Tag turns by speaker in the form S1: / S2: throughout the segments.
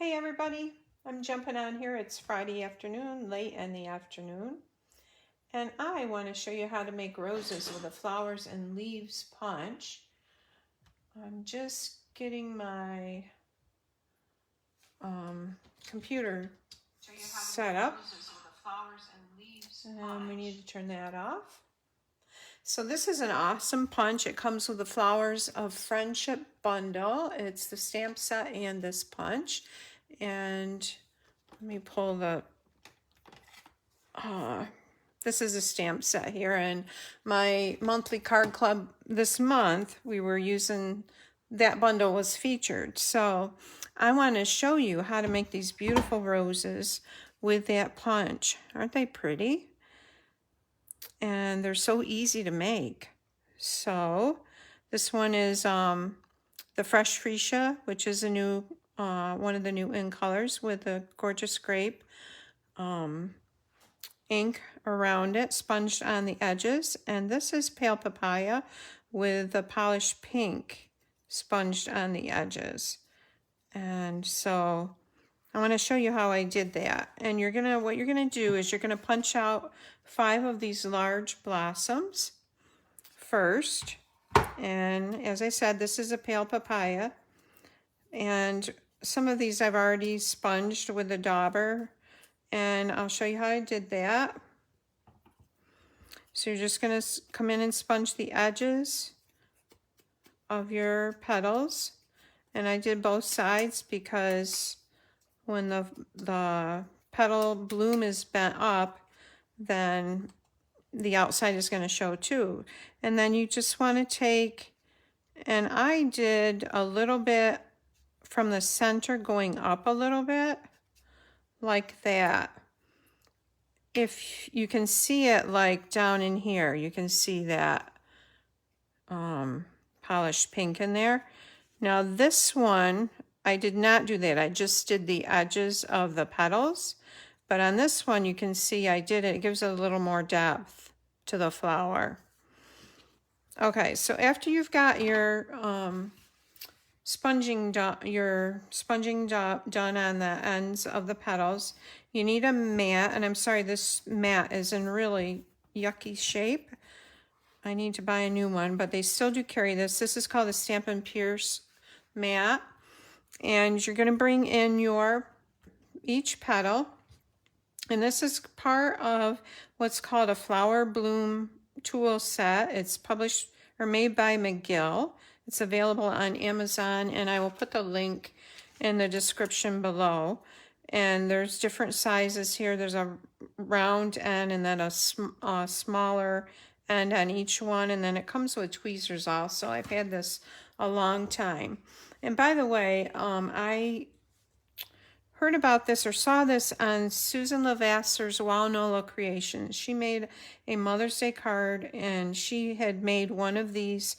S1: Hey everybody, I'm jumping on here. It's Friday afternoon, late in the afternoon, and I want to show you how to make roses with a flowers and leaves punch. I'm just getting my computer set up, and we need to turn that off. So this is an awesome punch. It comes with the Flowers of Friendship bundle. It's the stamp set and this punch. And let me pull the this is a stamp set here, and my monthly card club this month, we were using that bundle was featured. So I want to show you how to make these beautiful roses with that punch. Aren't they pretty? And they're so easy to make. So this one is the Fresh Freesia, which is a new one of the new in colors with a gorgeous grape ink around it, sponged on the edges. And this is Pale Papaya with the polished pink sponged on the edges. And so I want to show you how I did that. And what you're gonna do is you're gonna punch out 5 of these large blossoms first. And as I said, this is a Pale Papaya. And some of these I've already sponged with a dauber, and I'll show you how I did that. So you're just going to come in and sponge the edges of your petals. And I did both sides because when the petal bloom is bent up, then the outside is going to show too. And then you just want to take, and I did a little bit from the center going up a little bit, like that. If you can see it, like down in here, you can see that polished pink in there. Now this one, I did not do that. I just did the edges of the petals. But on this one, you can see I did it. It gives it a little more depth to the flower. Okay, so after you've got your sponging done on the ends of the petals, you need a mat. And I'm sorry, this mat is in really yucky shape. I need to buy a new one, but they still do carry this. This is called a Stampin' Pierce mat. And you're going to bring in each petal. And this is part of what's called a flower bloom tool set. It's published or made by McGill. It's available on Amazon, and I will put the link in the description below. And there's different sizes here. There's a round end and then a smaller end on each one. And then it comes with tweezers also. I've had this a long time. And by the way, I heard about this or saw this on Susan Lavasser's Wow Nola Creations. She made a Mother's Day card, and she had made one of these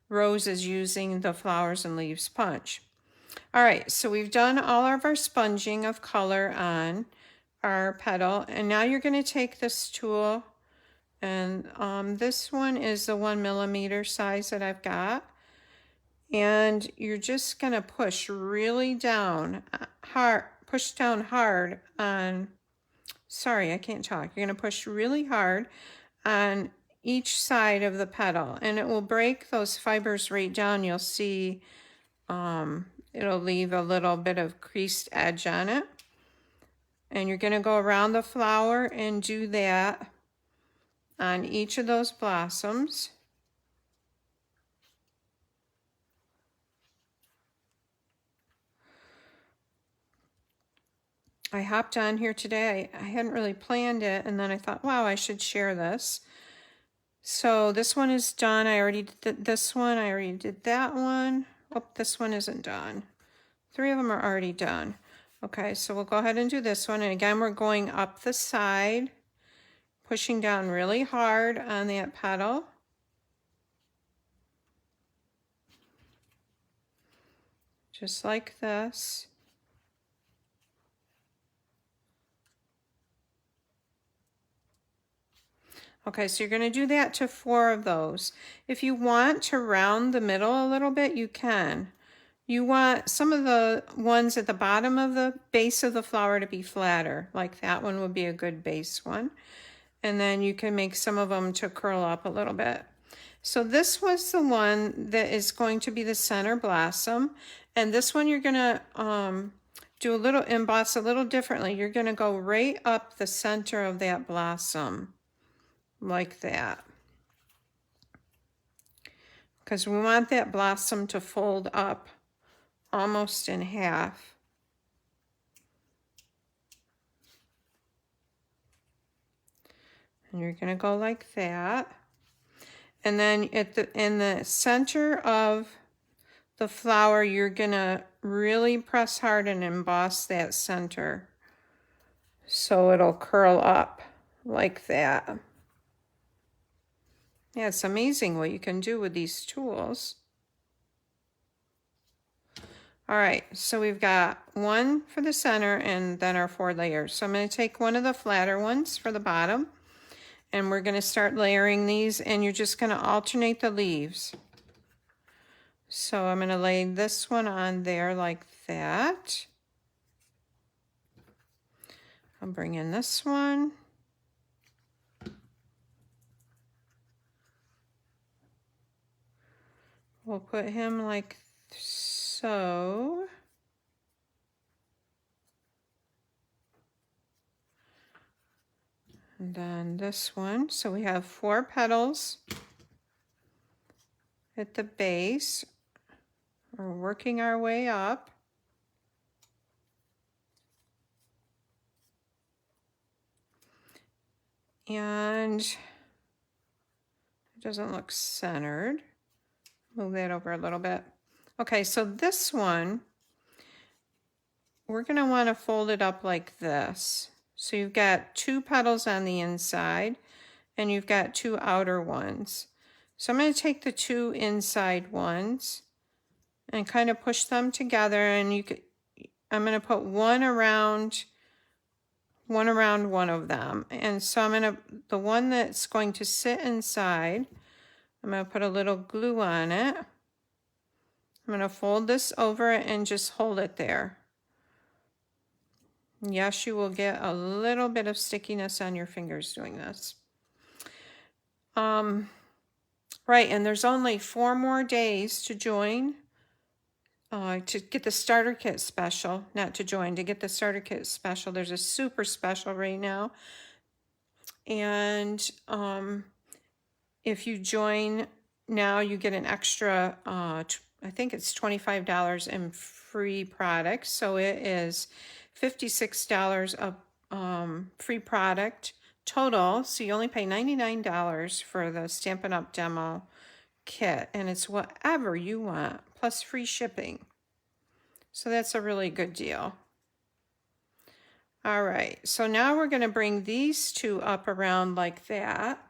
S1: roses using the Flowers and Leaves punch. All right, so we've done all of our sponging of color on our petal, and now you're going to take this tool, and this one is the 1mm size that I've got, and you're just going to push really down hard. Push down hard on, sorry, I can't talk. You're going to push really hard on each side of the petal, and it will break those fibers right down. You'll see it'll leave a little bit of creased edge on it. And you're going to go around the flower and do that on each of those blossoms. I hopped on here today. I hadn't really planned it, and then I thought, wow, I should share this. So this one is done. I already did this one. I already did that one. Oh, this one isn't done. 3 of them are already done. Okay, so we'll go ahead and do this one. And again, we're going up the side, pushing down really hard on that petal. Just like this. Okay, so you're going to do that to 4 of those. If you want to round the middle a little bit, you can. You want some of the ones at the bottom of the base of the flower to be flatter, like that one would be a good base one. And then you can make some of them to curl up a little bit. So this was the one that is going to be the center blossom. And this one you're gonna do a little emboss a little differently. You're gonna go right up the center of that blossom, like that. Because we want that blossom to fold up almost in half. And you're gonna go like that. And then in the center of the flower, you're gonna really press hard and emboss that center so it'll curl up like that. Yeah, it's amazing what you can do with these tools. All right, so we've got one for the center and then our 4 layers. So I'm going to take one of the flatter ones for the bottom, and we're going to start layering these, and you're just going to alternate the leaves. So I'm going to lay this one on there like that. I'll bring in this one. We'll put him like so. And then this one. So we have 4 petals at the base. We're working our way up. And it doesn't look centered. Move that over a little bit. Okay, so this one, we're going to want to fold it up like this. So you've got 2 petals on the inside, and you've got 2 outer ones. So I'm going to take the 2 inside ones and kind of push them together, and I'm going to put one around one of them. And so the one that's going to sit inside, I'm going to put a little glue on it. I'm going to fold this over and just hold it there. Yes, you will get a little bit of stickiness on your fingers doing this. Right, and there's only 4 more days to join, to get the starter kit special, not to join, to get the starter kit special. There's a super special right now. And if you join now, you get an extra, I think it's $25 in free products. So it is $56 of free product total. So you only pay $99 for the Stampin' Up! Demo kit. And it's whatever you want, plus free shipping. So that's a really good deal. All right, so now we're going to bring these 2 up around like that.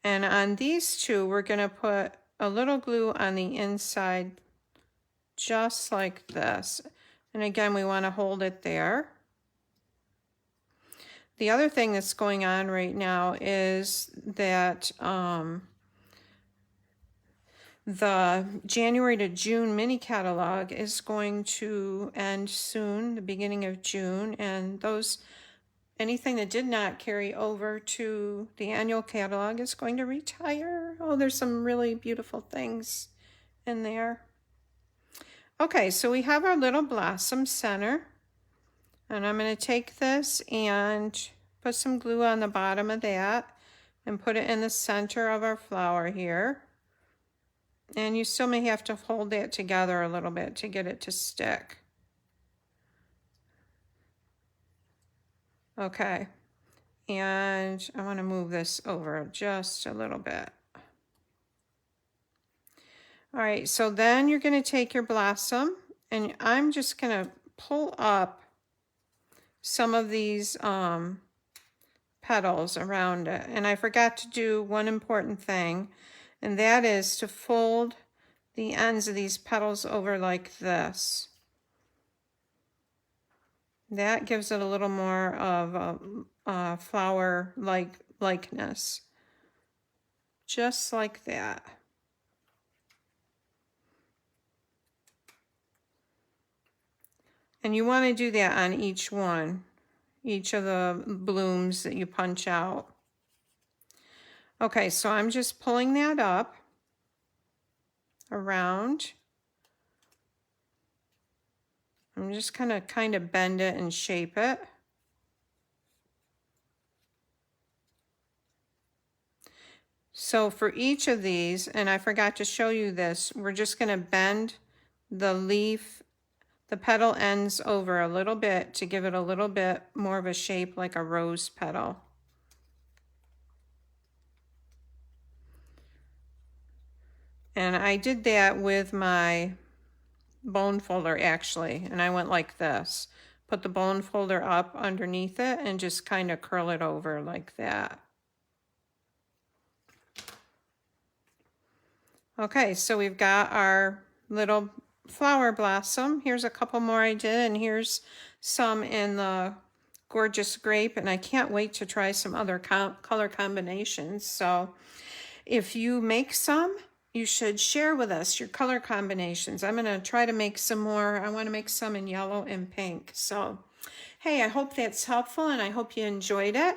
S1: And on these 2, we're going to put a little glue on the inside, just like this. And again, we want to hold it there. The other thing that's going on right now is that the January to June mini catalog is going to end soon, the beginning of June, and anything that did not carry over to the annual catalog is going to retire. Oh, there's some really beautiful things in there. Okay, so we have our little blossom center, and I'm going to take this and put some glue on the bottom of that and put it in the center of our flower here. And you still may have to hold that together a little bit to get it to stick. Okay, and I want to move this over just a little bit. All right, so then you're going to take your blossom, and I'm just going to pull up some of these petals around it. And I forgot to do one important thing, and that is to fold the ends of these petals over like this. That gives it a little more of a flower likeness. Just like that. And you want to do that on each one, each of the blooms that you punch out. Okay, so I'm just pulling that up around. I'm just gonna kind of bend it and shape it. So for each of these, and I forgot to show you this, we're just gonna bend the leaf, the petal ends over a little bit to give it a little bit more of a shape like a rose petal. And I did that with my bone folder actually, and I went like this. Put the bone folder up underneath it and just kind of curl it over like that. Okay, so we've got our little flower blossom. Here's a couple more I did, and here's some in the gorgeous grape, and I can't wait to try some other color combinations. So if you make some, you should share with us your color combinations. I'm gonna try to make some more. I wanna make some in yellow and pink. So, hey, I hope that's helpful and I hope you enjoyed it.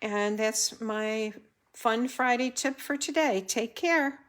S1: And that's my Fun Friday tip for today. Take care.